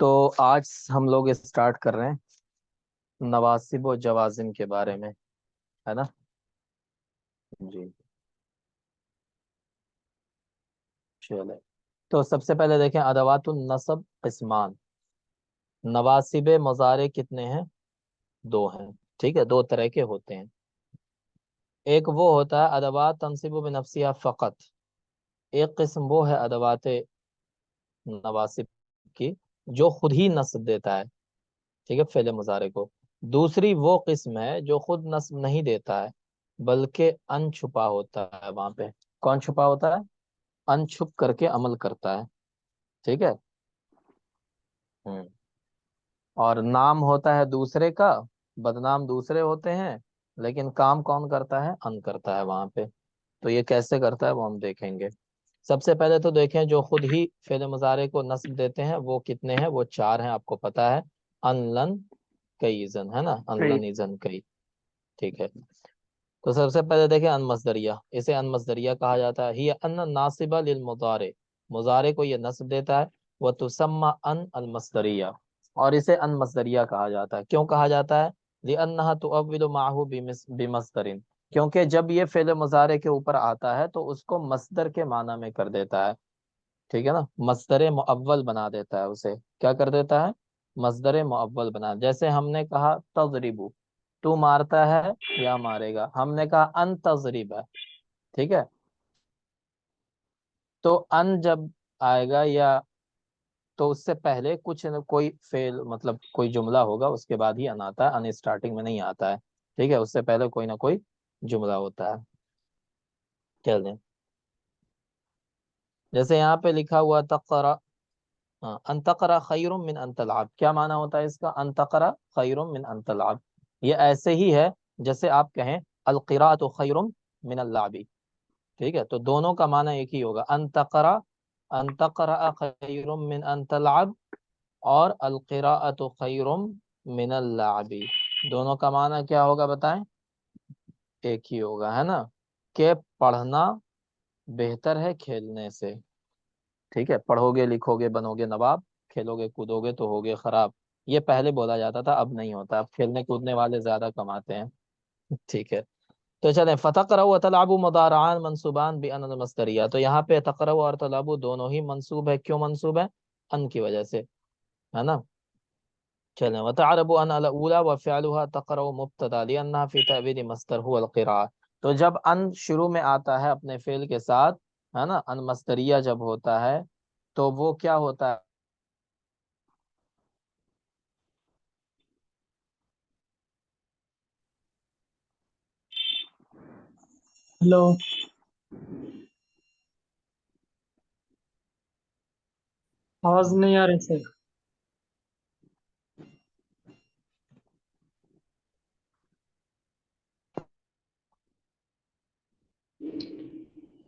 تو آج ہم لوگ اسٹارٹ کر رہے ہیں نواسب و جوازم کے بارے میں، ہے نا؟ جی چلے، تو سب سے پہلے دیکھیں ادوات النصب قسمان. نواسب مضارع کتنے ہیں؟ دو ہیں. ٹھیک ہے، دو طرح کے ہوتے ہیں. ایک وہ ہوتا ہے ادوات تنصب بنفسها فقط. ایک قسم وہ ہے ادوات نواسب کی جو خود ہی نصب دیتا ہے، ٹھیک ہے، فعل مضارع کو. دوسری وہ قسم ہے جو خود نصب نہیں دیتا ہے بلکہ ان چھپا ہوتا ہے وہاں پہ. کون چھپا ہوتا ہے؟ ان چھپ کر کے عمل کرتا ہے. ٹھیک ہے. ہوں. اور نام ہوتا ہے دوسرے کا، بدنام دوسرے ہوتے ہیں، لیکن کام کون کرتا ہے؟ ان کرتا ہے وہاں پہ. تو یہ کیسے کرتا ہے وہ ہم دیکھیں گے. سب سے پہلے تو دیکھیں جو خود ہی فعل مضارع کو نصب دیتے ہیں وہ کتنے ہیں؟ وہ چار ہیں، آپ کو پتا ہے. ان لن کئی زن، ہے نا؟ ان صحیح. لن ازن کئی. ٹھیک ہے. تو سب سے پہلے دیکھیں ان مصدریہ. اسے ان مصدریہ کہا جاتا ہے. یہ ان ناصبہ للمضارع، مضارع کو یہ نصب دیتا ہے. وہ تسمى ان المصدریہ، اور اسے ان مصدریہ کہا جاتا ہے. کیوں کہا جاتا ہے؟ لأنها تؤول معه بمصدر، کیونکہ جب یہ فعل مضارع کے اوپر آتا ہے تو اس کو مصدر کے معنی میں کر دیتا ہے. ٹھیک ہے نا؟ مصدر مؤول بنا دیتا ہے اسے. کیا کر دیتا ہے؟ مصدر مؤول بنا. جیسے ہم نے کہا تضرب، تو مارتا ہے یا مارے گا. ہم نے کہا ان تضرب ہے. ٹھیک ہے. تو ان جب آئے گا یا تو اس سے پہلے کچھ کوئی فعل، مطلب کوئی جملہ ہوگا، اس کے بعد ہی ان آتا ہے. ان اسٹارٹنگ میں نہیں آتا ہے. ٹھیک ہے، اس سے پہلے کوئی نہ کوئی جملہ ہوتا ہے. چل دیں. جیسے یہاں پہ لکھا ہوا تقرا، ان تقرا خیر من ان تلعب. کیا معنی ہوتا ہے اس کا؟ ان تقرا خیر من ان تلعب. یہ ایسے ہی ہے جیسے آپ کہیں القراءۃ خیر من اللعب. ٹھیک ہے، تو دونوں کا معنی ایک ہی ہوگا. ان تقرا خیر من ان تلعب اور القراءۃ خیر من اللعب. دونوں کا معنی کیا ہوگا بتائیں؟ ایک ہی ہوگا، ہے نا؟ کہ پڑھنا بہتر ہے کھیلنے سے. ٹھیک ہے، پڑھو گے لکھو گے بنو گے نواب، کھیلو گے کودو گے تو ہوگے خراب. یہ پہلے بولا جاتا تھا، اب نہیں ہوتا. اب کھیلنے کودنے والے زیادہ کماتے ہیں. ٹھیک ہے. تو چلیں، فتقرأ و تلعبوا مضارعان منصوبان بان المصدریہ. تو یہاں پہ تقرأ اور تلعبوا دونوں ہی منصوب ہے. کیوں منصوب ہے؟ ان کی وجہ سے، ہے نا؟ چلیں. وتعرب ان الاولى وفعلها تقرأ مبتدا لانها في تعبير مصدر هو القراءة. تو جب ان شروع میں آتا ہے اپنے فعل کے ساتھ، ہے نا، ان مصدریہ جب ہوتا ہے تو وہ کیا ہوتا ہے؟ ہلو. آواز نہیں آ رہی سر.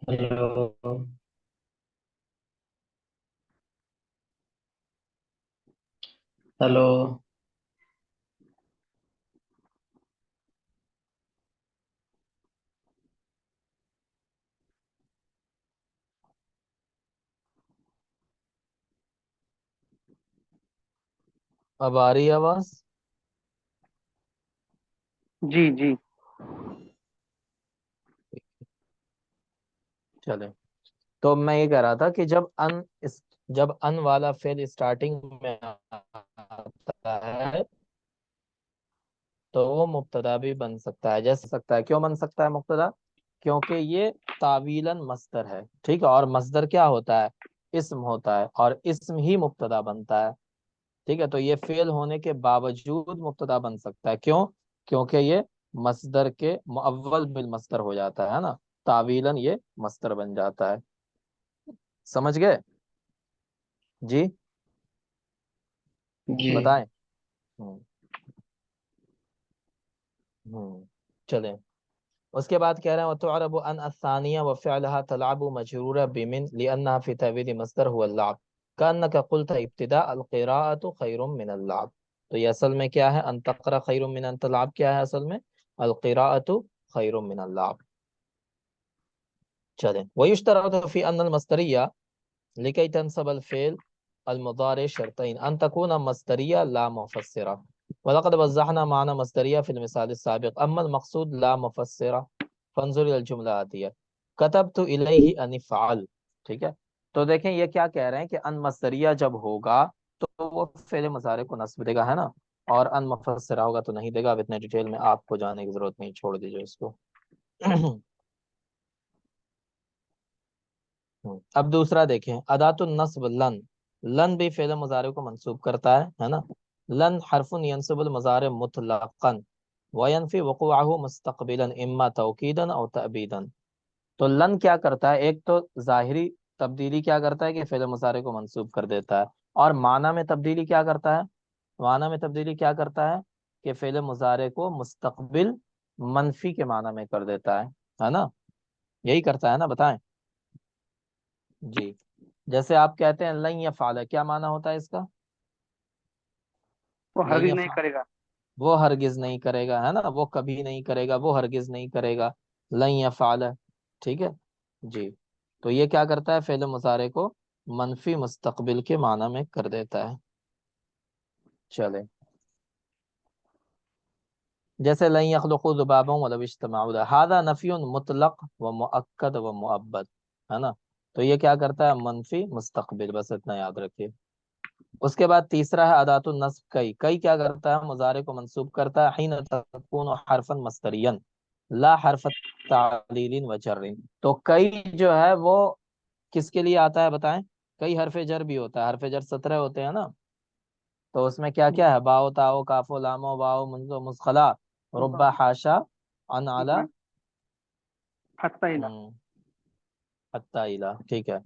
ہلو. ہلو. اب آ رہی ہے آواز؟ جی جی. چلیں. تو میں یہ کہہ رہا تھا کہ جب ان والا فعل اسٹارٹنگ میں آتا ہے تو وہ مبتدا بھی بن سکتا ہے. جیسے سکتا ہے. کیوں بن سکتا ہے مبتدا؟ کیونکہ یہ تعویلاً مصدر ہے. ٹھیک ہے، اور مصدر کیا ہوتا ہے؟ اسم ہوتا ہے، اور اسم ہی مبتدا بنتا ہے. ٹھیک ہے، تو یہ فعل ہونے کے باوجود مبتدا بن سکتا ہے. کیوں؟ کیونکہ یہ مصدر کے مؤول بالمصدر ہو جاتا ہے نا. تعویلاً یہ مصدر بن جاتا ہے. سمجھ گئے؟ جی جی. بتائیں. ہوں چلیں. اس کے بعد کہہ رہے ہیں وتعرب ان الثانیہ وفعلها تلعب مجرورہ بمن لانها في تعویل مصدر هو اللعب كانك قلت ابتداء القراءة خیر من اللعب. تو یہ اصل میں کیا ہے؟ ان تقرا خیر من ان تلعب کیا ہے اصل میں؟ القراءة خیر من اللعب. چلیں. ويشترط في ان المصدریہ لكي تنصب الفعل المضارع شرطين أن تكون مصدرية لا مفسرة ولقد وضحنا معنى مصدرية في المثال السابق أما المقصود لا مفسرة فانظر إلى الجملة الآتية كتبت إليه أن يفعل. ٹھیک ہے، تو دیکھیں یہ کیا کہہ رہے ہیں کہ ان مصدریہ جب ہوگا تو وہ فعل مضارع کو نصب دے گا، ہے نا، اور ان مفسرہ ہوگا تو نہیں دے گا. اب اتنے ڈیٹیل میں آپ کو جانے کی ضرورت نہیں، چھوڑ دیجئے اس کو. اب دوسرا دیکھیں، ادات النصب لن. لن بھی فعل مضارع کو منصوب کرتا ہے نا. لن حرف ینصب المضارع مطلقا وینفی وقوعه مستقبلا اما توکیدا او تأبیدا. تو لن کیا کرتا ہے، ایک تو ظاہری تبدیلی کیا کرتا ہے کہ فعل مضارع کو منصوب کر دیتا ہے، اور معنی میں تبدیلی کیا کرتا ہے، معنی میں تبدیلی کیا کرتا ہے کہ فعل مضارع کو مستقبل منفی کے معنی میں کر دیتا ہے نا، یہی کرتا ہے نا، بتائیں. جی، جیسے آپ کہتے ہیں لن یفعل، کیا معنی ہوتا ہے اس کا؟ وہ لن ہرگز نہیں یفعل، کرے گا. وہ ہرگز نہیں کرے گا، ہے نا، وہ کبھی نہیں کرے گا، وہ ہرگز نہیں کرے گا. لن یفعل، ٹھیک ہے جی. تو یہ کیا کرتا ہے، فعل مضارع کو منفی مستقبل کے معنی میں کر دیتا ہے. چلے، جیسے لن یخلقوا ذبابا ولو اجتمعوا له، هذا نفی مطلق و مؤکد و مؤبد، ہے نا. تو یہ کیا کرتا ہے، منفی مستقبل، بس اتنا یاد رکھیے. اس کے بعد تیسرا ہے ادات النصب کئی. کئی کیا کرتا ہے، مضارع کو منصوب کرتا ہے حین تکون حرفا مصدریا لا حرف تعلیل و جر. تو کئی جو ہے وہ کس کے لیے آتا ہے بتائیں؟ کئی حرف جر بھی ہوتا ہے، حرف جر 17 ہوتے ہیں نا. تو اس میں کیا کیا ہے، باؤ تاؤ کافو لامو واؤ منزو مسخلا ربا حاشا ان اعلی حتی الہ. حتی الہ. ٹھیک ہے،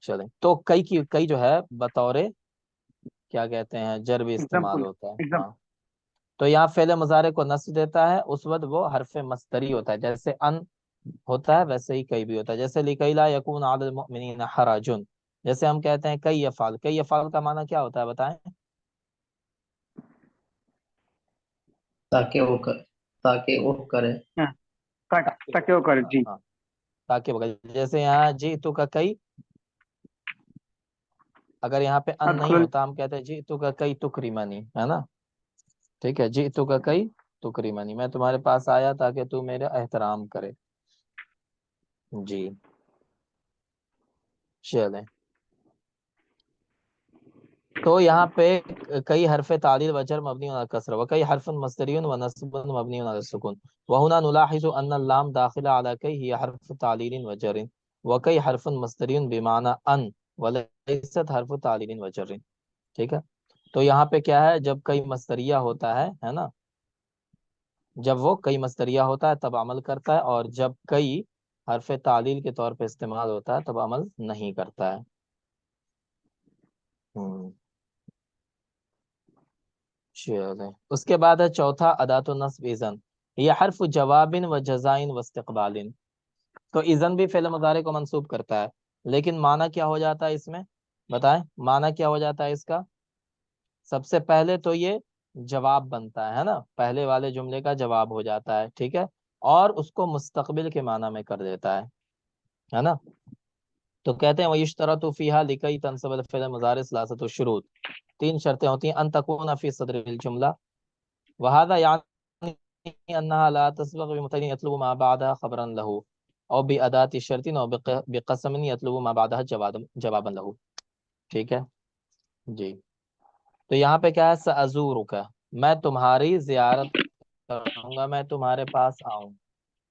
چلیں. تو کئی کی کئی جو ہے بطور کیا کہتے ہیں جر بھی استعمال ایگزامپل ہوتا ہے. ایگزام. ہاں، تو یہاں فعل مضارع کو نصب دیتا ہے، اس وقت وہ حرف مصدری ہوتا ہے، جیسے ان ہوتا ہے ویسے ہی کئی بھی ہوتا ہے. جیسے لکی لا یکون علی المؤمنین حرج، جیسے ہم کہتے ہیں کئی افعال. کئی افعال کا معنی کیا ہوتا ہے بتائیں؟ تاکہ وہ کرے. ہاں، تاکہ وہ کرے. جی، ہاں، تاکہ جیسے یہاں جی تو کا کئی، اگر یہاں پہ ان نہیں ادخل. ہوتا ہم کہتے ہیں جی تو کا کئی تکریمنی، ہے نا. ٹھیک ہے، جی تو کا کئی تکریمنی، میں تمہارے پاس آیا تاکہ تو میرا احترام کرے. جی، چلیں. تو یہاں پہ کئی حرف تعلیل وجر مبنی علی الکسر و کئی حرف مصدری و نصب مبنی علی السکون وہنا نلاحظ ان اللام داخل علی کئی ہی حرف تعلیل وجر و کئی حرف مصدری بمعنی ان ولیست حرف تعلیل وجر. ٹھیک ہے، تو یہاں پہ کیا ہے، جب کئی مصدریہ ہوتا ہے نا، جب وہ کئی مصدریہ ہوتا ہے تب عمل کرتا ہے، اور جب کئی حرف تعلیل کے طور پہ استعمال ہوتا ہے تب عمل نہیں کرتا ہے. چلیں، اس کے بعد ہے چوتھا ادات النصب اذن. یہ حرف جواب و جزائن و استقبال. تو اذن بھی فعل مضارع کو منصوب کرتا ہے، لیکن معنی کیا ہو جاتا ہے اس میں، بتائیں معنی کیا ہو جاتا ہے اس کا؟ سب سے پہلے تو یہ جواب بنتا ہے نا، پہلے والے جملے کا جواب ہو جاتا ہے، ٹھیک ہے، اور اس کو مستقبل کے معنی میں کر دیتا ہے نا. تو کہتے ہیں وَيُشْتَرَطُ فِيهَا لِكَيْ تَنْصَبَ الْفِعْلَ الْمُضَارِعَ ثَلَاثَةُ شُرُوطٍ. 3 شرطیں ہوتی ہیں. ان تکون فی صدر الجملہ وهذا يعني انها لا تسبق بمتن يطلب ما بعدها خبرا له او بادات الشرط او بقسم يطلب ما بعدها جوابا له. ٹھیک ہے جی. تو یہاں پہ کیا ہے، سأزورک، میں تمہاری زیارت کروں گا، میں تمہارے پاس آؤں.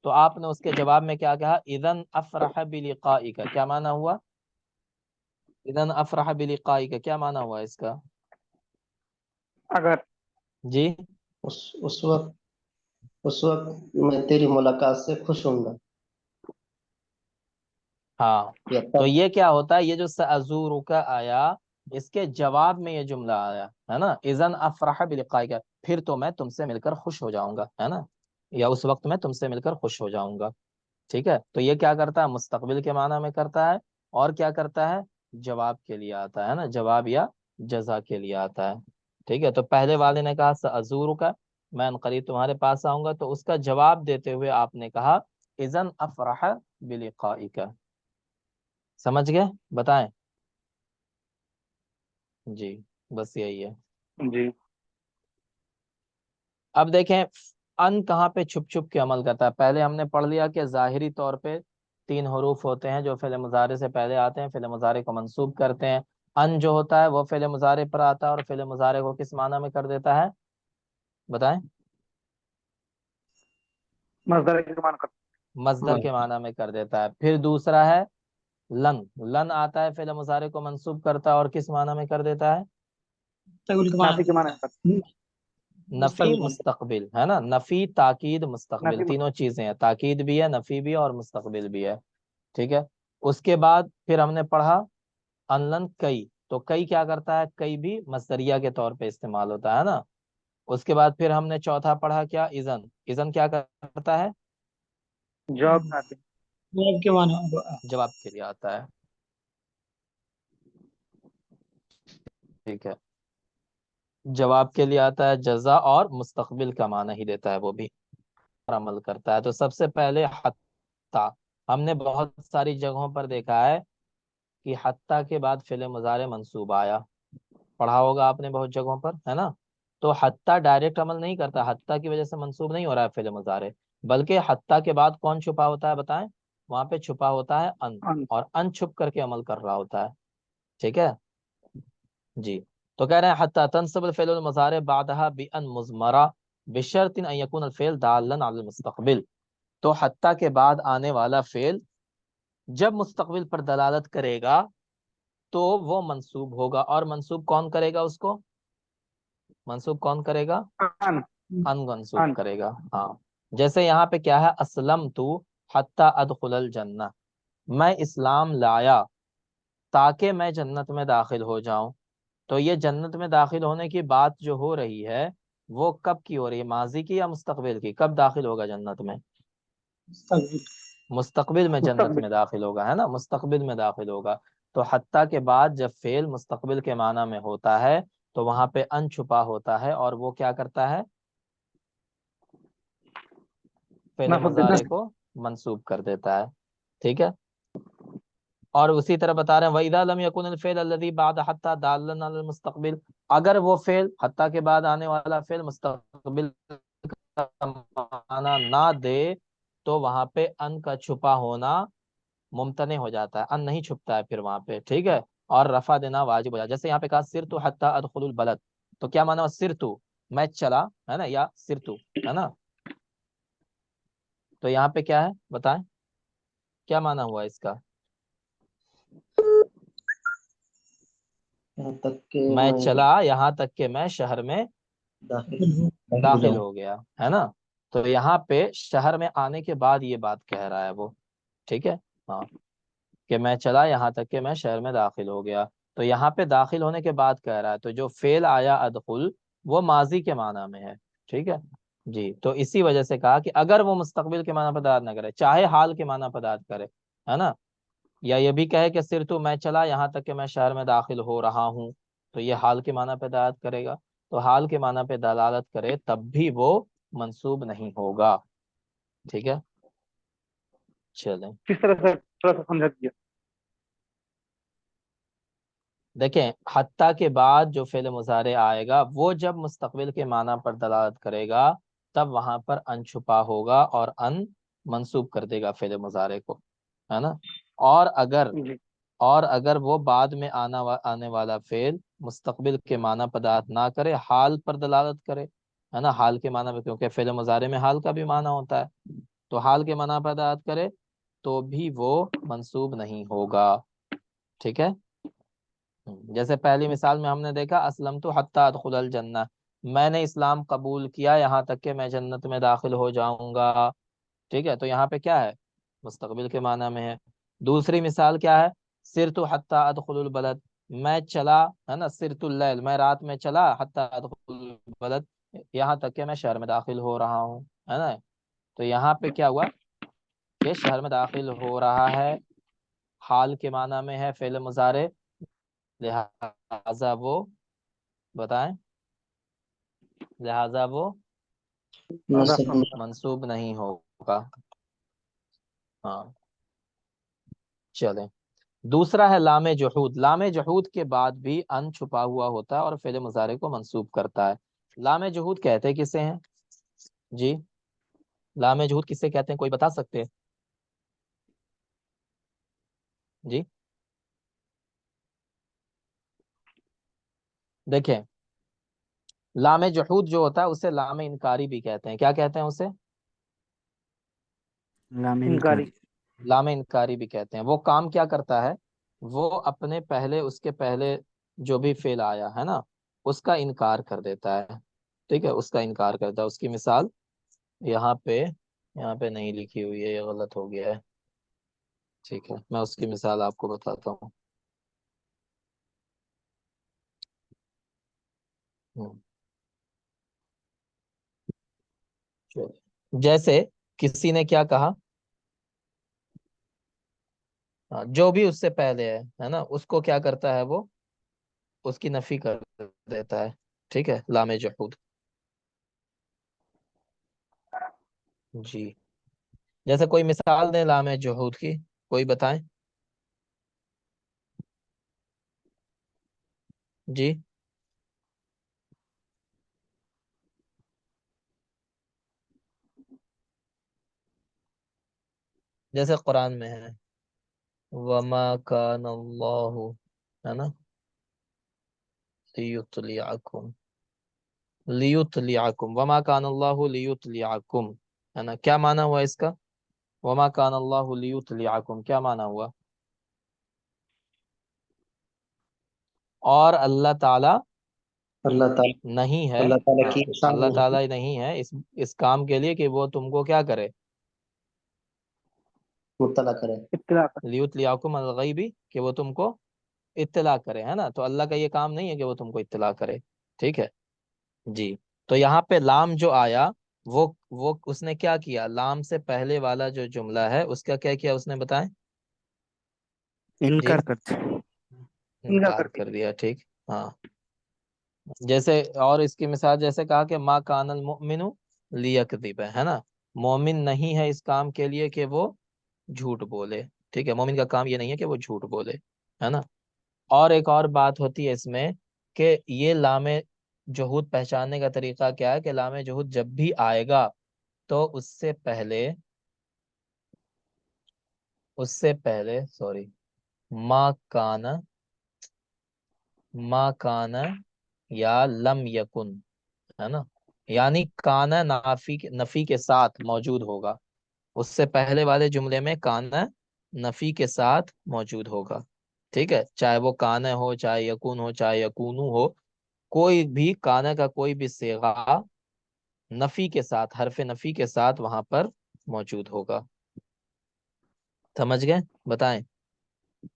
تو آپ نے اس کے جواب میں کیا کہا، اذن افرح بلقائک. کیا معنی ہوا اذن افرح بلقائک، کیا معنی ہوا اس کا؟ اگر. جی، اس وقت میں تیری ملاقات سے خوش ہوں گا. ہاں. یا تو تب یہ کیا ہوتا ہے، یہ جو سأزورک آیا اس کے جواب میں یہ جملہ آیا ہے نا، اذن افرح بلقائک، پھر تو میں تم سے مل کر خوش ہو جاؤں گا، ہے نا، یا اس وقت میں تم سے مل کر خوش ہو جاؤں گا. ٹھیک ہے، تو یہ کیا کرتا ہے، مستقبل کے معنی میں کرتا ہے، اور کیا کرتا ہے، جواب کے لیے آتا ہے نا، جواب یا جزا کے لیے آتا ہے. ٹھیک ہے، تو پہلے والے نے کہا سأزورک، میں عنقریب تمہارے پاس آؤں گا، تو اس کا جواب دیتے ہوئے آپ نے کہا اذن افرح بلقائک. سمجھ گئے؟ بتائیں. جی بس یہی ہے. جی اب دیکھیں ان کہاں پہ چھپ چھپ کے عمل کرتا ہے. پہلے ہم نے پڑھ لیا کہ ظاہری طور پہ 3 حروف ہوتے ہیں جو فعل مضارع سے پہلے آتے ہیں، فعل مضارع کو منصوب کرتے ہیں. ان جو ہوتا ہے وہ فعل مضارع پر آتا ہے اور فعل مضارع کو کس معنی میں کر دیتا ہے بتائیں؟ مصدر کے معنی کرتا مصدر کے معنی میں کر دیتا ہے. پھر دوسرا ہے لن. لن آتا ہے فعل مضارع کو منصوب کرتا ہے اور کس معنی میں کر دیتا ہے؟ نافی کے معنی کرتا نفی مستقبل ہے نا. نفی تاکید مستقبل نفی تینوں چیزیں ہیں. تاکید بھی ہے، نفی بھی ہے اور مستقبل بھی ہے. ٹھیک ہے. اس کے بعد پھر ہم نے پڑھا انلن کئی. تو کئی کیا کرتا ہے؟ کئی بھی مصدریہ کے طور پہ استعمال ہوتا ہے نا. اس کے بعد پھر ہم نے چوتھا پڑھا کیا؟ اذن. اذن کیا کرتا ہے؟ جواب نافی جواب کے معنی جواب کے لیے آتا ہے. ٹھیک ہے. جواب کے لیے آتا ہے. جزا اور مستقبل کا معنی ہی دیتا ہے وہ بھی، عمل کرتا ہے. تو سب سے پہلے حتی. ہم نے بہت ساری جگہوں پر دیکھا ہے کہ حتی کے بعد فعل مضارع منصوب آیا. پڑھا ہوگا آپ نے بہت جگہوں پر، ہے نا. تو حتی ڈائریکٹ عمل نہیں کرتا. حتی کی وجہ سے منصوب نہیں ہو رہا ہے فعل مضارع، بلکہ حتی کے بعد کون چھپا ہوتا ہے بتائیں؟ وہاں پہ چھپا ہوتا ہے ان، ان اور ان چھپ کر کے عمل کر رہا ہوتا ہے. ٹھیک ہے جی. تو کہہ رہے ہیں حتی تنصب الفعل المضارع بعدها بان مضمرہ بشرط ان یکون الفعل دالا علی المستقبل. تو حتی کے بعد آنے والا فعل جب مستقبل پر دلالت کرے گا تو وہ منصوب ہوگا. اور منصوب کون کرے گا اس کو؟ منصوب کون کرے گا؟ ان ان منصوب ان کرے گا. ہاں جیسے یہاں پہ کیا ہے؟ اسلمت حتی ادخل الجنہ. میں اسلام لایا تاکہ میں جنت میں داخل ہو جاؤں. تو یہ جنت میں داخل ہونے کی بات جو ہو رہی ہے وہ کب کی ہو رہی ہے؟ ماضی کی یا مستقبل کی؟ کب داخل ہوگا جنت میں؟ مستقبل میں جنت مستقبل میں داخل ہوگا، ہے نا. مستقبل میں داخل ہوگا. تو حتی کے بعد جب فعل مستقبل کے معنی میں ہوتا ہے تو وہاں پہ ان چھپا ہوتا ہے اور وہ کیا کرتا ہے؟ فعل نصب دیتا مضارع کو منصوب کر دیتا ہے. ٹھیک ہے. اور اسی طرح بتا رہے ہیں وَإِذَا لَمْ يَكُنِ الْفِعْلُ الَّذِي بَعْدَ حَتَّى دَالًّا عَلَى الْمُسْتَقْبِلِ. اگر وہ فعل حتی کے بعد آنے والا فعل مستقبل کا معنی نہ دے تو وہاں پہ ان کا چھپا ہونا ممتنع ہو جاتا ہے. ان نہیں چھپتا ہے پھر وہاں پہ. ٹھیک ہے. اور رفع دینا واجب ہو جاتا ہے. جیسے یہاں پہ کہا سرتو حتی ادخل البلد. تو کیا معنی ہوا؟ سرتو میں چلا، ہے نا، یا سرتو، ہے نا. تو یہاں پہ کیا ہے بتائیں؟ کیا معنی ہوا اس کا؟ یہاں تک کہ میں چلا یہاں تک کہ میں شہر میں داخل ہو گیا، ہے نا. تو یہاں پہ شہر میں آنے کے بعد یہ بات کہہ رہا ہے وہ. ٹھیک ہے. ہاں کہ میں چلا یہاں تک کہ میں شہر میں داخل ہو گیا. تو یہاں پہ داخل ہونے کے بعد کہہ رہا ہے. تو جو فعل آیا ادخل وہ ماضی کے معنی میں ہے. ٹھیک ہے جی. تو اسی وجہ سے کہا کہ اگر وہ مستقبل کے معنی پر دلالت نہ کرے، چاہے حال کے معنی پر دلالت کرے، ہے نا، یا یہ بھی کہے کہ صرف تو میں چلا یہاں تک کہ میں شہر میں داخل ہو رہا ہوں، تو یہ حال کے معنی پہ دلالت کرے گا. تو حال کے معنی پہ دلالت کرے تب بھی وہ منصوب نہیں ہوگا. ٹھیک ہے چلیں. کس طرح سے تھوڑا سا سمجھا دیا. دیکھیں حتی کے بعد جو فعل مضارع آئے گا وہ جب مستقبل کے معنی پر دلالت کرے گا تب وہاں پر ان چھپا ہوگا اور ان منصوب کر دے گا فعل مضارع کو، ہے نا. اور اگر جی وہ بعد میں آنے والا فعل مستقبل کے معنی پر دلالت نہ کرے، حال پر دلالت کرے، ہے نا، حال کے معنی میں، کیونکہ فعل مضارع میں حال کا بھی معنی ہوتا ہے، تو حال کے معنی پر دلالت کرے تو بھی وہ منصوب نہیں ہوگا. ٹھیک ہے. جیسے پہلی مثال میں ہم نے دیکھا اسلمت حتی ادخل الجنہ، میں نے اسلام قبول کیا یہاں تک کہ میں جنت میں داخل ہو جاؤں گا. ٹھیک ہے. تو یہاں پہ کیا ہے؟ مستقبل کے معنی میں ہے. دوسری مثال کیا ہے؟ سرت حتی ادخل البلد، میں چلا، ہے نا، سرت اللیل، میں رات میں چلا حتی ادخل البلد یہاں تک کہ میں شہر میں داخل ہو رہا ہوں، ہے نا. تو یہاں پہ کیا ہوا کہ شہر میں داخل ہو رہا ہے، حال کے معنی میں ہے فعل مضارع، لہذا وہ بتائیں، لہذا وہ نصب منصوب نہیں ہوگا. ہاں چلیں. دوسرا ہے لام جحود. لام جحود کے بعد بھی ان چھپا ہوا ہوتا ہے اور فعل مضارع کو منصوب کرتا ہے. لام جحود کہتے کسے ہیں جی؟ لام جحود کسے کہتے ہیں، کوئی بتا سکتے ہیں جی؟ دیکھیں، لام جحود جو ہوتا ہے اسے لام انکاری بھی کہتے ہیں. کیا کہتے ہیں اسے؟ لام انکاری. انکاری. لام انکاری بھی کہتے ہیں. وہ کام کیا کرتا ہے؟ وہ اپنے پہلے، اس کے پہلے جو بھی فعل آیا ہے نا اس کا انکار کر دیتا ہے. ٹھیک ہے، اس کا انکار کرتا ہے. اس کی مثال یہاں پہ نہیں لکھی ہوئی ہے، یہ غلط ہو گیا ہے. ٹھیک ہے، میں اس کی مثال آپ کو بتاتا ہوں. جیسے کسی نے کیا کہا، جو بھی اس سے پہلے ہے نا اس کو کیا کرتا ہے، وہ اس کی نفی کر دیتا ہے. ٹھیک ہے، لام جحود. جی، جیسے کوئی مثال دیں لام جحود کی، کوئی بتائیں جی؟ جیسے قرآن میں ہے وما کان اللہ، ہے نا، لیطلعکم وما کان اللہ لیطلعکم، ہے نا. کیا معنی ہوا اس کا؟ وما کان اللہ لیطلعکم کیا معنی ہوا؟ اور اللہ تعالی اللہ تعالیٰ نہیں ہے، اللہ تعالیٰ ہاں کی شان اللہ نہیں ہے، تعالی نہیں ہے اس کام کے لیے کہ وہ تم کو کیا کرے، مطلع کرے. اطلاع کر. لیطلعکم الغیبی، کہ وہ تم کو اطلاع کرے، ہے نا. تو اللہ کا یہ کام نہیں ہے کہ وہ تم کو اطلاع کرے. ٹھیک ہے جی. تو یہاں پہ لام جو آیا وہ اس نے کیا کیا، لام سے پہلے والا جو جملہ ہے اس کا کیا کیا اس نے بتائیں جی؟ انکار کرتے. انکار انکار کر دی. کر دیا. ٹھیک، ہاں. جیسے اور اس کی مثال جیسے کہا کہ ما کان المؤمن لیکذب، ہے نا. مومن نہیں ہے اس کام کے لیے کہ وہ جھوٹ بولے. ٹھیک ہے، مومن کا کام یہ نہیں ہے کہ وہ جھوٹ بولے، ہے نا. اور ایک اور بات ہوتی ہے اس میں کہ یہ لام جہود پہچاننے کا طریقہ کیا ہے کہ لام جہود جب بھی آئے گا تو اس سے پہلے سوری ما کان یا لم یکن، ہے نا. یعنی کانا نفی کے ساتھ موجود ہوگا. اس سے پہلے والے جملے میں کانا نفی کے ساتھ موجود ہوگا. ٹھیک ہے، چاہے وہ کانا ہو، چاہے یکون ہو، چاہے یکونو ہو، کوئی بھی کانا کا کوئی بھی صیغہ نفی کے ساتھ، حرف نفی کے ساتھ وہاں پر موجود ہوگا. سمجھ گئے؟ بتائیں.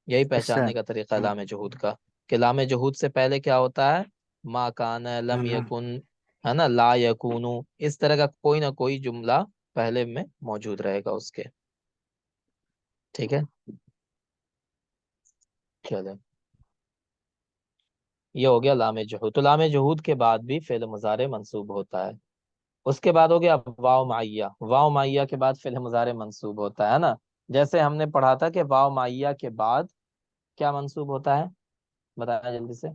یہی سر پہچاننے کا طریقہ ہے لام جہود کا، کہ لام جہود سے پہلے کیا ہوتا ہے، ما کان لم یکن، ہے نا، لا یکونو، اس طرح کا کوئی نہ کوئی جملہ پہلے میں موجود رہے گا اس کے. ٹھیک ہے، چلیں. یہ ہو گیا لام جہود. تو لام جہود کے بعد بھی فعل مضارع منصوب ہوتا ہے. اس کے بعد ہو گیا واو معیہ. واو معیہ کے بعد فعل مضارع منصوب ہوتا ہے نا. جیسے ہم نے پڑھا تھا کہ واو معیہ کے بعد کیا منصوب ہوتا ہے، بتایا جلدی سے.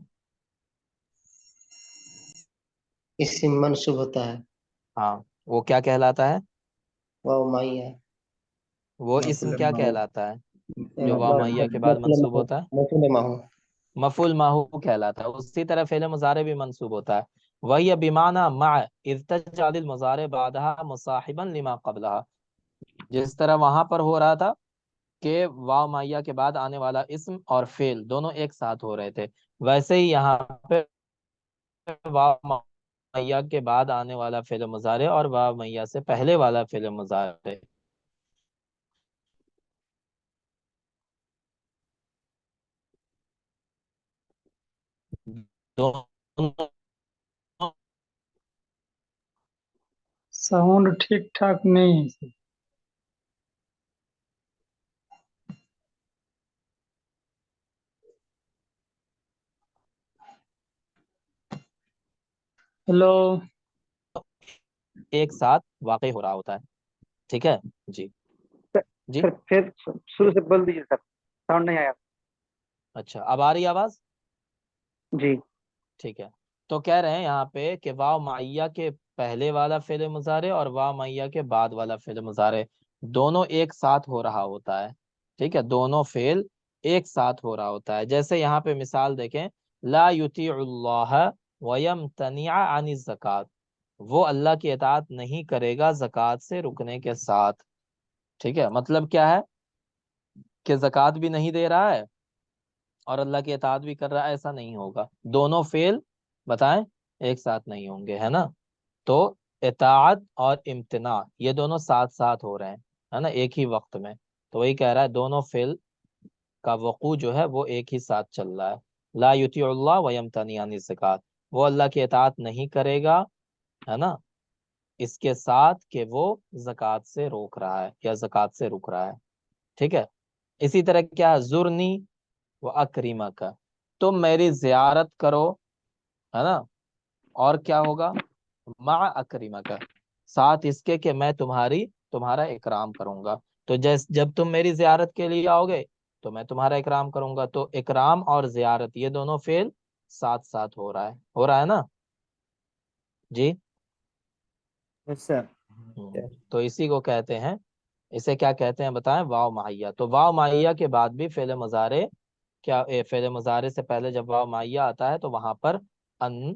اسم منصوب ہوتا ہے. ہاں، وہ کیا کہلاتا ہے؟ واو مائی ہے. وہ اسم مفعول کیا ماہو. کہلاتا ہے جو واو معیہ کے بعد مفعول منصوب ماہو. ہوتا ہے؟ مفعول ماہو. مفعول ماہو کہلاتا ہے. اسی طرح فعل مضارع بھی منصوب ہوتا ہے. وہی بمعنی مع اذ تجعل المضارع بعدها مصاحبا لما قبلها. جس طرح وہاں پر ہو رہا تھا کہ واو مائیہ کے بعد آنے والا اسم اور فعل دونوں ایک ساتھ ہو رہے تھے، ویسے ہی یہاں پہ واو مائیہ کے بعد آنے والا فعل مضارع اور واو مائیہ سے پہلے والا فعل مضارع دونوں ساؤنڈ ٹھیک ٹھاک نہیں ہے. ہلو. ایک ساتھ واقع ہو رہا ہوتا ہے. ٹھیک ہے جی. جی پھر شروع سے بول دیجیے سر، ساؤنڈ نہیں آیا. اچھا اب آ رہی آواز؟ جی ٹھیک ہے، تو کہہ رہے ہیں یہاں پہ کہ واو معیہ کے پہلے والا فعل مضارع اور واو معیہ کے بعد والا فعل مضارع دونوں ایک ساتھ ہو رہا ہوتا ہے. ٹھیک ہے، دونوں فعل ایک ساتھ ہو رہا ہوتا ہے. جیسے یہاں پہ مثال دیکھیں، لا یطیع اللہ ویمتنع عن الزکات، وہ اللہ کی اطاعت نہیں کرے گا زکوٰۃ سے رکنے کے ساتھ. ٹھیک ہے، مطلب کیا ہے کہ زکوٰۃ بھی نہیں دے رہا ہے اور اللہ کی اطاعت بھی کر رہا ہے، ایسا نہیں ہوگا. دونوں فعل بتائیں ایک ساتھ نہیں ہوں گے، ہے نا. تو اطاعت اور امتناع یہ دونوں ساتھ ساتھ ہو رہے ہیں، ہے نا، ایک ہی وقت میں. تو وہی کہہ رہا ہے دونوں فعل کا وقوع جو ہے وہ ایک ہی ساتھ چل رہا ہے. لا یطیع اللہ ویمتنع عن الزکات، وہ اللہ کی اطاعت نہیں کرے گا، ہے نا، اس کے ساتھ کہ وہ زکوٰۃ سے روک رہا ہے یا زکوٰۃ سے رک رہا ہے. ٹھیک ہے، اسی طرح کیا زرنی و اکریمہ کا، تم میری زیارت کرو، ہے نا، اور کیا ہوگا مع اکریمہ کا، ساتھ اس کے کہ میں تمہارا اکرام کروں گا. تو جب تم میری زیارت کے لیے آؤ گے تو میں تمہارا اکرام کروں گا. تو اکرام اور زیارت یہ دونوں فعل ساتھ ساتھ ہو رہا ہے نا جی. سر. تو اسی کو کہتے ہیں، اسے کیا کہتے ہیں بتائیں، واو معیہ. تو واو معیہ کے بعد بھی فعل مضارع فعل مضارع سے پہلے جب واو معیہ آتا ہے تو وہاں پر ان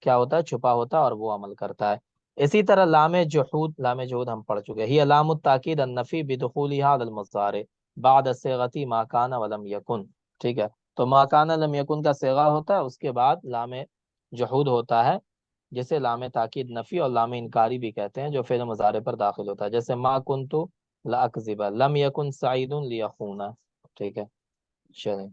کیا ہوتا ہے، چھپا ہوتا ہے اور وہ عمل کرتا ہے. اسی طرح لام جحود ہم پڑھ چکے، ہی لام التاکید النفی بدخولها علی المضارع بعد صیغتی ما کان ولم یکن. ٹھیک ہے، تو ما کان لم یکن کا صیغہ ہوتا ہے، اس کے بعد لام جحود ہوتا ہے جسے لام تاکید نفی اور لام انکاری بھی کہتے ہیں، جو فعل مضارع پر داخل ہوتا ہے. جیسے ما کنت لاکذب لم یکن سعید لیخونا. ٹھیک ہے، چلیں.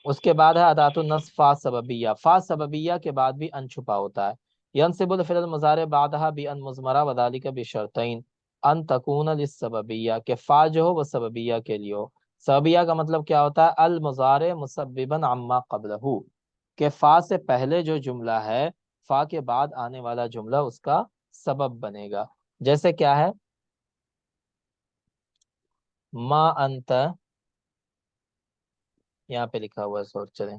اس کے بعد ہے ادات النصب فا سببیہ. فا سببیہ کے بعد بھی ان چھپا ہوتا ہے. ینصب الفعل المضارع بعدها بان مضمرہ وذلك بشرطین ان تکون للسببیہ، کہ فا جو ہو وہ سببیہ کے لیے ہو. سببیہ کا مطلب کیا ہوتا ہے، المضارع مسببا عما قبلہ، کہ فا سے پہلے جو جملہ ہے فا کے بعد آنے والا جملہ اس کا سبب بنے گا. جیسے کیا ہے، ما انت، یہاں پہ لکھا ہوا ہے سوچ چلیں،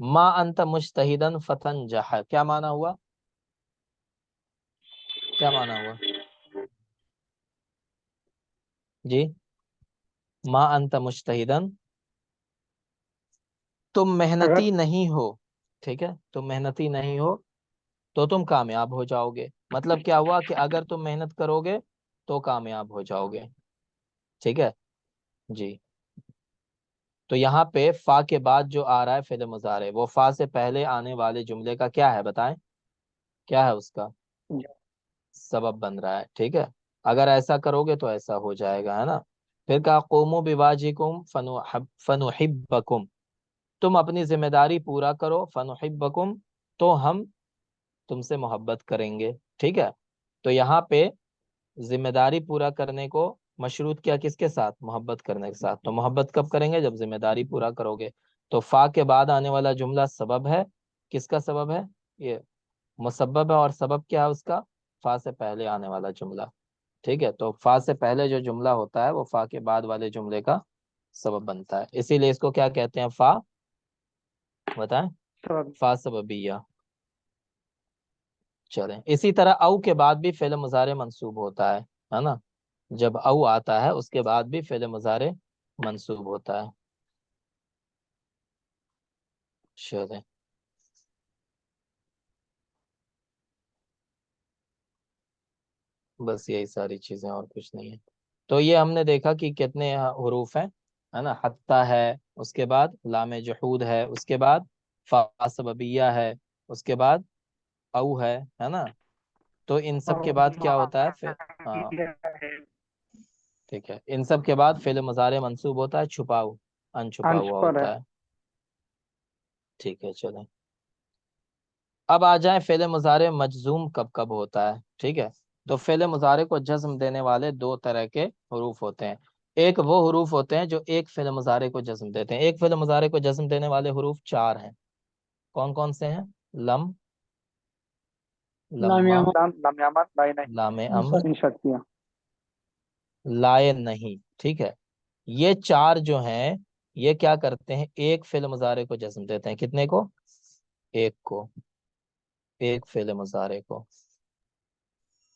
ما انت مجتہدن فتنجح، کیا معنی ہوا، کیا معنی ہوا جی. ما انت مجتہدن، تم اگر محنتی نہیں ہو. ٹھیک ہے، تم محنتی نہیں ہو تو تم کامیاب ہو جاؤ گے. مطلب کیا ہوا کہ اگر تم محنت کرو گے تو کامیاب ہو جاؤ گے. ٹھیک ہے جی. تو یہاں پہ فا کے بعد جو آ رہا ہے فعل مضارع، وہ فا سے پہلے آنے والے جملے کا کیا ہے بتائیں، کیا ہے اس کا سبب بن رہا ہے. ٹھیک ہے، اگر ایسا کرو گے تو ایسا ہو جائے گا، ہے نا. پھر کہا قوموا بواجبکم فنحبکم، تم اپنی ذمہ داری پورا کرو، فنحبکم، تو ہم تم سے محبت کریں گے. ٹھیک ہے، تو یہاں پہ ذمہ داری پورا کرنے کو مشروط کیا کس کے ساتھ، محبت کرنے کے ساتھ. تو محبت کب کریں گے، جب ذمہ داری پورا کرو گے. تو فا کے بعد آنے والا جملہ سبب ہے، کس کا سبب ہے، یہ مسبب ہے، اور سبب کیا ہے اس کا، فا سے پہلے آنے والا جملہ. ٹھیک ہے، تو فا سے پہلے جو جملہ ہوتا ہے وہ فا کے بعد والے جملے کا سبب بنتا ہے. اسی لیے اس کو کیا کہتے ہیں، فا بتائیں، سبب. فا سببیہ. چلیں، اسی طرح او کے بعد بھی فعل مضارع منصوب ہوتا ہے نا. جب او آتا ہے اس کے بعد بھی فعل مضارع منصوب ہوتا ہے. چلیں، بس یہی ساری چیزیں اور کچھ نہیں ہے. تو یہ ہم نے دیکھا کہ کتنے حروف ہیں، ہے نا. حتی ہے، اس کے بعد لام جحود ہے، اس کے بعد فا سببیہ ہے، اس کے بعد او ہے نا. تو ان سب کے بعد کیا ہوتا ہے پھر، ہاں ٹھیک ہے، ان سب کے بعد فعل مضارع منصوب ہوتا ہے ان چھپا ہوا انشپر ہے. ہوتا ہے. ٹھیک ہے، چلیں اب آ جائیں فعل مضارع مجزوم کب کب ہوتا ہے. ٹھیک ہے، تو فعل مضارع کو جزم دینے والے دو طرح کے حروف ہوتے ہیں. ایک وہ حروف ہوتے ہیں جو ایک فعل مضارع کو جزم دیتے ہیں. ایک فعل مضارع کو جزم دینے والے حروف 4 ہیں. کون کون سے ہیں، لم، لام لما، لام لائن ہے. لام امر، انشاء. لائے نہیں. ٹھیک ہے، یہ 4 جو ہیں یہ کیا کرتے ہیں؟ ایک فعل مضارع کو جزم دیتے ہیں. کتنے کو؟ ایک کو. ایک فعل مضارع کو.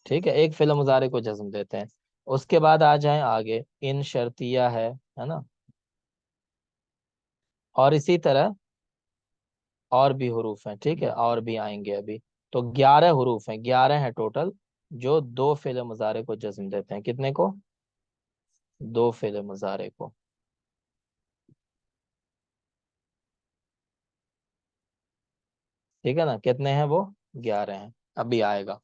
ٹھیک ہے، ایک فعل مضارع کو جزم دیتے ہیں. اس کے بعد آ جائیں آگے، ان شرطیہ ہے نا، اور اسی طرح اور بھی حروف ہیں. ٹھیک ہے، اور بھی آئیں گے ابھی. تو 11 حروف ہیں، 11 ہیں ٹوٹل، جو دو فعل مضارع کو جزم دیتے ہیں. کتنے کو؟ دو فعل مضارع کو. ٹھیک ہے نا، کتنے ہیں وہ؟ 11 ہیں. ابھی آئے گا.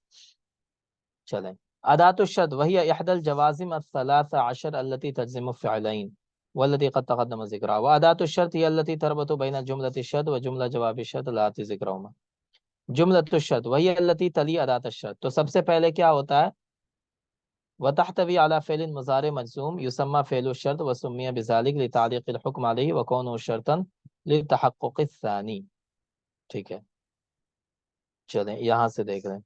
چلیں، ادات الشد وہی احد الجوازم الثلاث عشر التي تجزم فعلين والتي قد تقدم ذکرها وادات الشرط هي التي تربط بين جملة الشد وجملة جواب الشد التي ذکرهما. جملة الشد وہی التي تلی ادات الشرط. تو سب سے پہلے کیا ہوتا ہے؟ وتحتوي على فعل مضارع مجزوم يسمى فعل الشرط وسمي بذلك لتعليق الحكم عليه وكونه شرطا للتحقق الثاني. ٹھیک ہے، چلیں یہاں سے دیکھ رہے ہیں.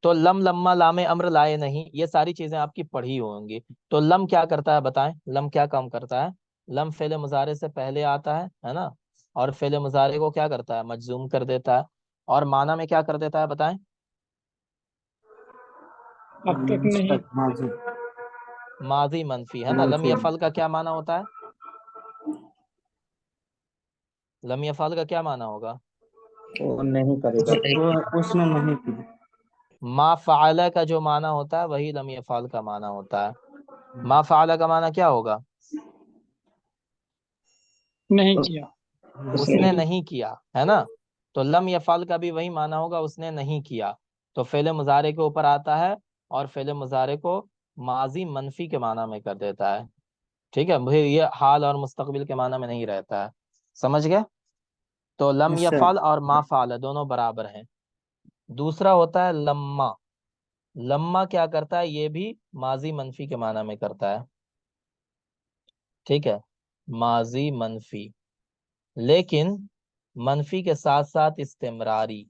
تو لم، لما، لام امر، لائے نہیں، یہ ساری چیزیں آپ کی پڑھی ہوں گی. تو لم کیا کرتا ہے بتائیں؟ لم کیا کام کرتا ہے؟ لم فعل مضارع سے پہلے آتا ہے نا، اور فعل مضارع کو کیا کرتا ہے؟ مجزوم کر دیتا ہے. اور معنی میں کیا کر دیتا ہے بتائیں؟ اب تک نہیں. ماضی منفی ہے نا. لم یفعل کا کیا معنی ہوتا ہے؟ لم یفعل کا کیا معنی ہوگا؟ وہ نہیں کرے گا، اس نے نہیں کی. ما فعل کا جو معنی ہوتا ہے وہی لم یفعل کا معنی ہوتا ہے. ما فعل کا معنی کیا ہوگا؟ نہیں کیا. اس نے نہیں کیا، ہے نا. تو لم یفعل کا بھی وہی معنی ہوگا، اس نے نہیں کیا. تو فعل مضارع کے اوپر آتا ہے اور فعل مضارع کو ماضی منفی کے معنی میں کر دیتا ہے. ٹھیک ہے، یہ حال اور مستقبل کے معنی میں نہیں رہتا ہے. سمجھ گئے؟ تو لم Yes, sir. یفعل اور ما فعل دونوں برابر ہیں. دوسرا ہوتا ہے لما. لما کیا کرتا ہے؟ یہ بھی ماضی منفی کے معنی میں کرتا ہے. ٹھیک ہے، ماضی منفی، لیکن منفی کے ساتھ ساتھ استمراری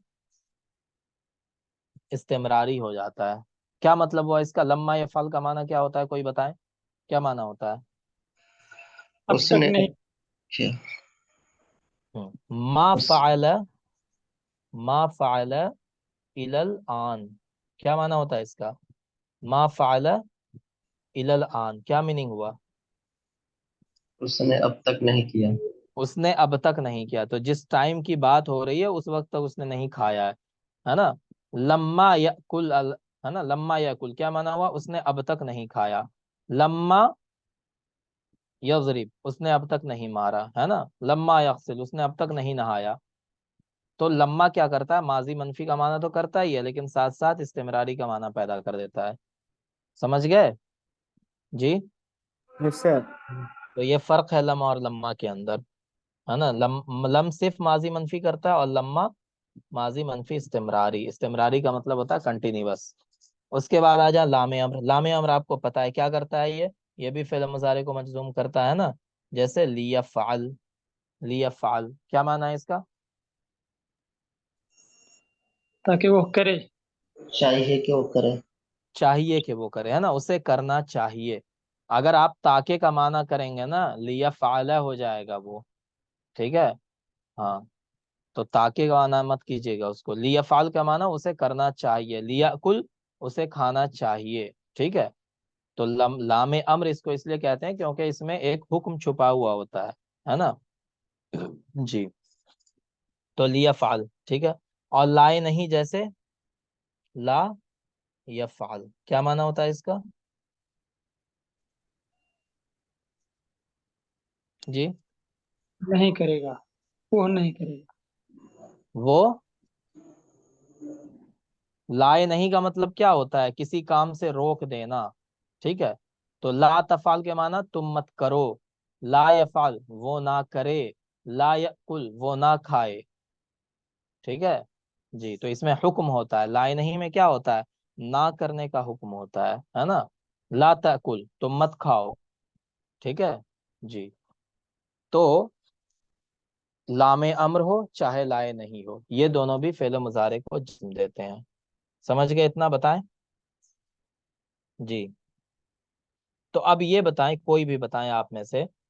ہو جاتا ہے. کیا مطلب ہوا اس کا؟ لما یفعل کا معنی کیا ہوتا ہے؟ کوئی بتائیں کیا معنی ہوتا ہے؟ اب اس تک نے نہیں. کیا. ما اس فعل، ما فعل الى الان، کیا معنی ہوتا ہے اس کا؟ ما فعل الى الان کیا میننگ ہوا؟ اس نے اب تک نہیں کیا. اس نے اب تک نہیں کیا. تو جس ٹائم کی بات ہو رہی ہے اس وقت تک اس نے نہیں کھایا ہے نا. لما یاکل ہے نا، لما یاکل کیا معنی ہوا؟ اس نے اب تک نہیں کھایا. لما یضرب اس نے اب تک نہیں مارا، ہے نا. لما یغسل اس نے اب تک نہیں نہایا. تو لما کیا کرتا ہے؟ ماضی منفی کا معنی تو کرتا ہی ہے، لیکن ساتھ ساتھ استمراری کا معنی پیدا کر دیتا ہے. سمجھ گئے جی؟ Yes, sir. تو یہ فرق ہے لم اور لما کے اندر، ہے نا. لم صرف ماضی منفی کرتا ہے اور لما ماضی منفی استمراری. استمراری کا مطلب ہوتا ہے کنٹینیوس. اس کے بعد آ جائے لام امر. لام امر آپ کو پتا ہے کیا کرتا ہے؟ یہ بھی فعل مضارع کو مجزوم کرتا ہے نا. جیسے لیفعل، لیفعل کیا معنی ہے اس کا؟ تاکہ وہ کرے. چاہیے کہ وہ کرے. چاہیے کہ وہ کرے، ہے نا، اسے کرنا چاہیے. اگر آپ تاکہ کا معنی کریں گے نا، لیفعل ہو جائے گا وہ. ٹھیک ہے، ہاں. تو تاکہ کا معنی مت کیجیے گا اس کو. لیفعل کا معنی اسے کرنا چاہیے، لیاکل اسے کھانا چاہیے. ٹھیک ہے. تو لام امر اس کو اس لیے کہتے ہیں کیونکہ اس میں ایک حکم چھپا ہوا ہوتا ہے نا. جی، تو لیفعل. ٹھیک ہے. اور لائے نہیں، جیسے لا یفعل کیا معنی ہوتا ہے اس کا؟ جی، نہیں کرے گا، وہ نہیں کرے گا. وہ لائے نہیں کا مطلب کیا ہوتا ہے؟ کسی کام سے روک دینا. ٹھیک ہے. تو لا تفعل کے معنی تم مت کرو. لا یفعل وہ نہ کرے. لا یأکل وہ نہ کھائے. ٹھیک ہے جی. تو اس میں حکم ہوتا ہے. لائے نہیں میں کیا ہوتا ہے؟ نہ کرنے کا حکم ہوتا ہے نا. لا تأکل تم مت کھاؤ. ٹھیک ہے جی. تو لام امر ہو چاہے لائے نہیں ہو، یہ دونوں بھی فعل مضارع کو جسم دیتے ہیں. سمجھ گئے اتنا؟ بتائیں جی. تو اب یہ بتائیں، کوئی بھی بتائیں آپ میں سے،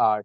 8